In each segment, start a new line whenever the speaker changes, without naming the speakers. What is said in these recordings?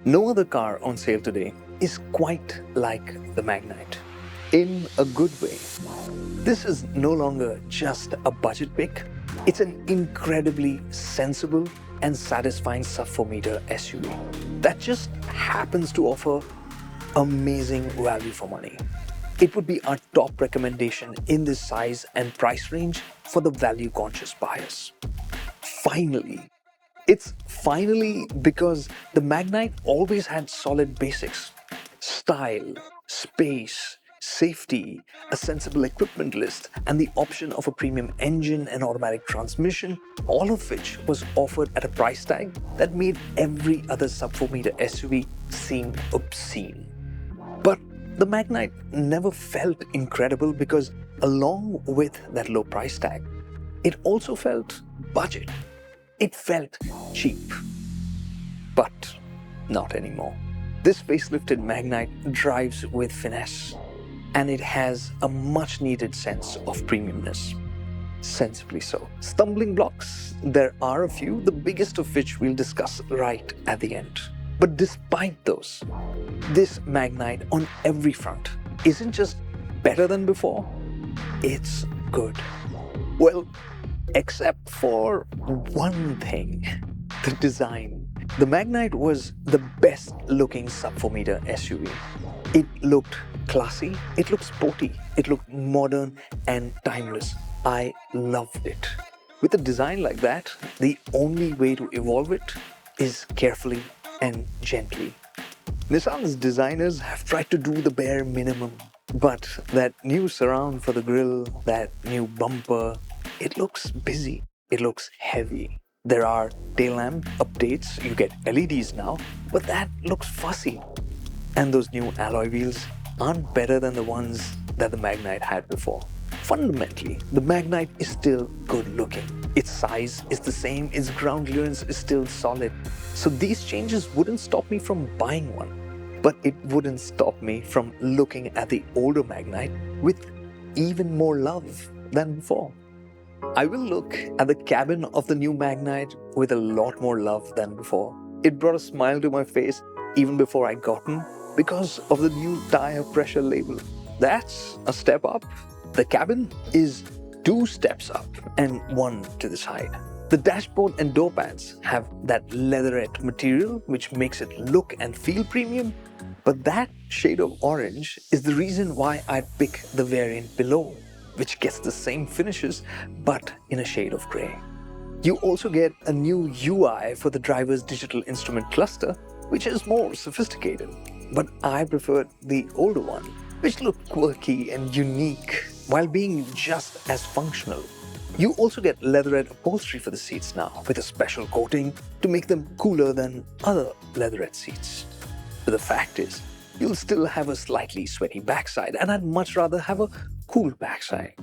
No other car on sale today is quite like the Magnite, in a good way. This is no longer just a budget pick, it's an incredibly sensible and satisfying sub-4-meter SUV that just happens to offer amazing value for money. It would be our top recommendation in this size and price range for the value-conscious buyers. Finally, it's finally because the Magnite always had solid basics: style, space, safety, a sensible equipment list, and the option of a premium engine and automatic transmission, all of which was offered at a price tag that made every other sub-4-meter SUV seem obscene. But the Magnite never felt incredible because, along with that low price tag, it also felt budget. It felt cheap. But not anymore. This facelifted Magnite drives with finesse, and it has a much-needed sense of premiumness. Sensibly so. Stumbling blocks, there are a few, the biggest of which we'll discuss right at the end. But despite those, this Magnite on every front isn't just better than before, it's good. Well, except for one thing: the design. The Magnite was the best looking sub-4-meter SUV. It looked classy, it looked sporty, it looked modern and timeless. I loved it. With a design like that, the only way to evolve it is carefully and gently. Nissan's designers have tried to do the bare minimum, but that new surround for the grille, that new bumper, it looks busy, it looks heavy. There are tail lamp updates, you get LEDs now, but that looks fussy. And those new alloy wheels aren't better than the ones that the Magnite had before. Fundamentally, the Magnite is still good looking. Its size is the same, its ground clearance is still solid. So these changes wouldn't stop me from buying one. But it wouldn't stop me from looking at the older Magnite with even more love than before. I will look at the cabin of the new Magnite with a lot more love than before. It brought a smile to my face even before I got in because of the new tire pressure label. That's a step up. The cabin is 2 steps up and 1 to the side. The dashboard and door pads have that leatherette material which makes it look and feel premium, but that shade of orange is the reason why I'd pick the variant below, which gets the same finishes but in a shade of grey. You also get a new UI for the driver's digital instrument cluster, which is more sophisticated, but I preferred the older one, which looked quirky and unique while being just as functional. You also get leatherette upholstery for the seats now, with a special coating to make them cooler than other leatherette seats. But the fact is, you'll still have a slightly sweaty backside, and I'd much rather have a cool backside.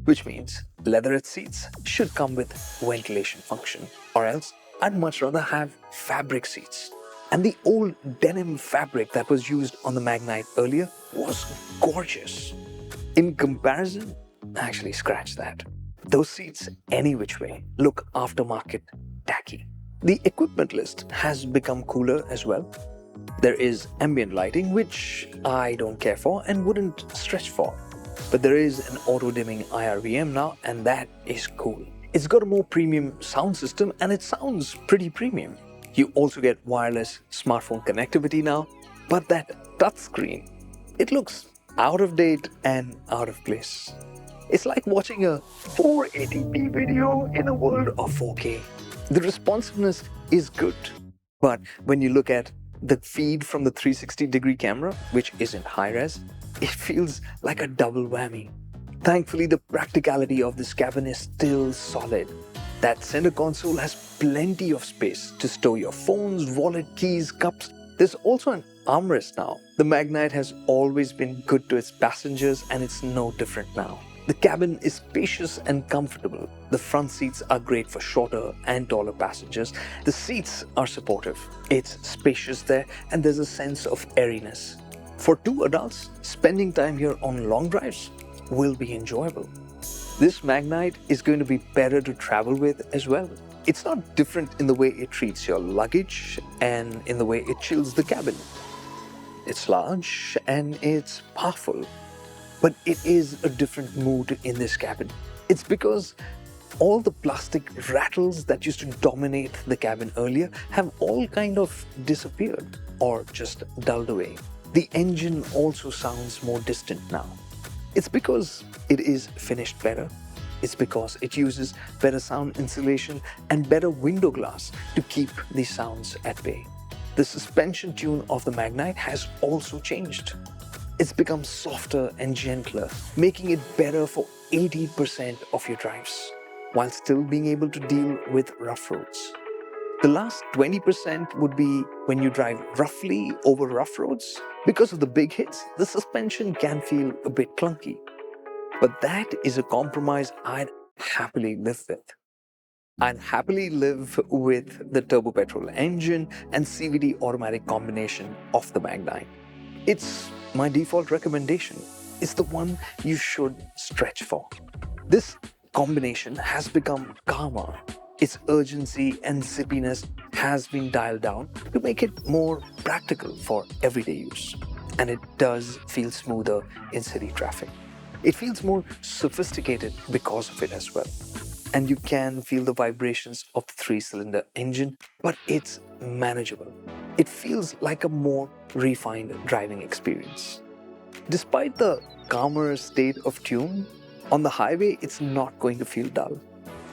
Which means leatherette seats should come with ventilation function, or else I'd much rather have fabric seats. And the old denim fabric that was used on the Magnite earlier was gorgeous. In comparison, actually scratch that. Those seats, any which way, look aftermarket tacky. The equipment list has become cooler as well. There is ambient lighting, which I don't care for and wouldn't stretch for. But there is an auto-dimming IRVM now, and that is cool. It's got a more premium sound system and it sounds pretty premium. You also get wireless smartphone connectivity now, but that touchscreen, it looks out of date and out of place. It's like watching a 480p video in a world of 4K. The responsiveness is good, but when you look at the feed from the 360-degree camera, which isn't high-res, it feels like a double whammy. Thankfully, the practicality of this cabin is still solid. That center console has plenty of space to store your phones, wallet, keys, cups. There's also an armrest now. The Magnite has always been good to its passengers, and it's no different now. The cabin is spacious and comfortable. The front seats are great for shorter and taller passengers. The seats are supportive. It's spacious there, and there's a sense of airiness. For 2 adults, spending time here on long drives will be enjoyable. This Magnite is going to be better to travel with as well. It's not different in the way it treats your luggage and in the way it chills the cabin. It's large and it's powerful, but it is a different mood in this cabin. It's because all the plastic rattles that used to dominate the cabin earlier have all kind of disappeared or just dulled away. The engine also sounds more distant now. It's because it is finished better. It's because it uses better sound insulation and better window glass to keep the sounds at bay. The suspension tune of the Magnite has also changed. It's become softer and gentler, making it better for 80% of your drives, while still being able to deal with rough roads. The last 20% would be when you drive roughly over rough roads. Because of the big hits, the suspension can feel a bit clunky. But that is a compromise I'd happily live with. I'd happily live with the turbo petrol engine and CVT automatic combination of the Magnite. It's my default recommendation. It's the one you should stretch for. This combination has become calmer. Its urgency and zippiness has been dialed down to make it more practical for everyday use. And it does feel smoother in city traffic. It feels more sophisticated because of it as well. And you can feel the vibrations of the 3-cylinder engine, but it's manageable. It feels like a more refined driving experience. Despite the calmer state of tune, on the highway it's not going to feel dull.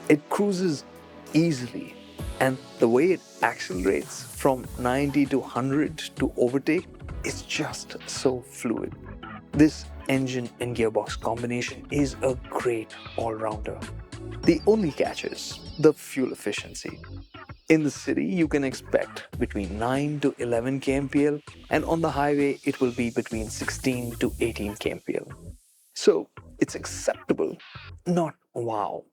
It cruises easily, and the way it accelerates from 90 to 100 to overtake is just so fluid. This engine and gearbox combination is a great all-rounder. The only catch is the fuel efficiency. In the city, you can expect between 9 to 11 kmpl, and on the highway, it will be between 16 to 18 kmpl. So it's acceptable, not wow.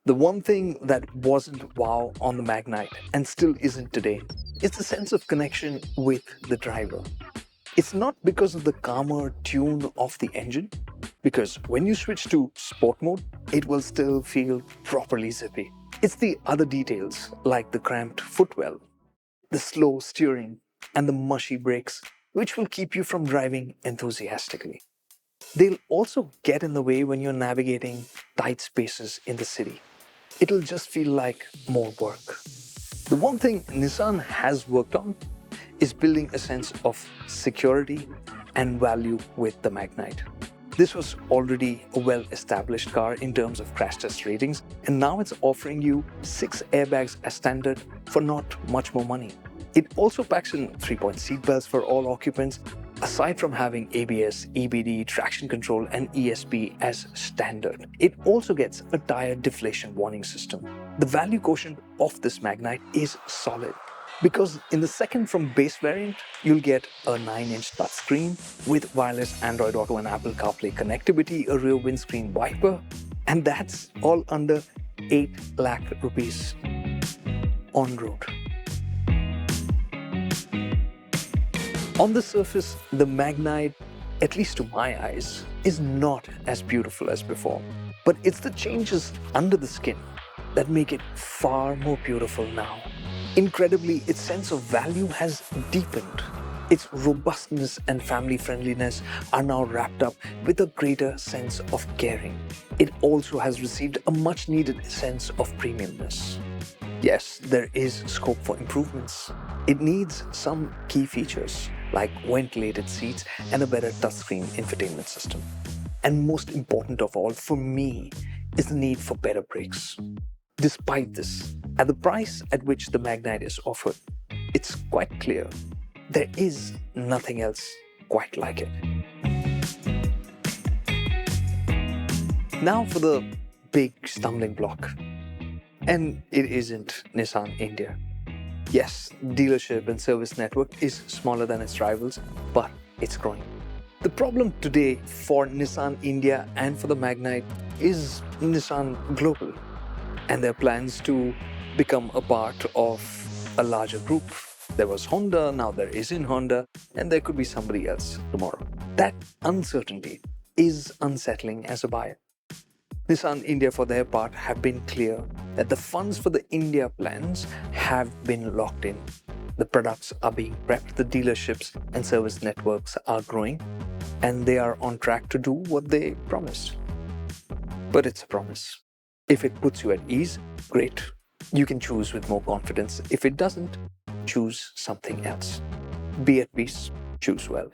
The one thing that wasn't wow on the Magnite and still isn't today is the sense of connection with the driver. It's not because of the calmer tune of the engine, because when you switch to sport mode, it will still feel properly zippy. It's the other details like the cramped footwell, the slow steering, and the mushy brakes, which will keep you from driving enthusiastically. They'll also get in the way when you're navigating tight spaces in the city. It'll just feel like more work. The one thing Nissan has worked on is building a sense of security and value with the Magnite. This was already a well-established car in terms of crash test ratings, and now it's offering you 6 airbags as standard for not much more money. It also packs in 3-point seatbelts for all occupants, aside from having ABS, EBD, traction control, and ESP as standard. It also gets a tire deflation warning system. The value quotient of this Magnite is solid, because in the second from base variant, you'll get a 9-inch touchscreen with wireless Android Auto and Apple CarPlay connectivity, a rear windscreen wiper, and that's all under 8 lakh rupees on road. On the surface, the Magnite, at least to my eyes, is not as beautiful as before. But it's the changes under the skin that make it far more beautiful now. Incredibly, its sense of value has deepened. Its robustness and family friendliness are now wrapped up with a greater sense of caring. It also has received a much needed sense of premiumness. Yes, there is scope for improvements. It needs some key features like ventilated seats and a better touchscreen infotainment system. And most important of all for me is the need for better brakes. Despite this, at the price at which the Magnite is offered, it's quite clear there is nothing else quite like it. Now for the big stumbling block. And it isn't Nissan India. Yes, dealership and service network is smaller than its rivals, but it's growing. The problem today for Nissan India and for the Magnite is Nissan Global and their plans to become a part of a larger group. There was Honda, now there isn't Honda, and there could be somebody else tomorrow. That uncertainty is unsettling as a buyer. Nissan India, for their part, have been clear that the funds for the India plans have been locked in. The products are being prepped, the dealerships and service networks are growing, and they are on track to do what they promised. But it's a promise. If it puts you at ease, great. You can choose with more confidence. If it doesn't, choose something else. Be at peace, choose well.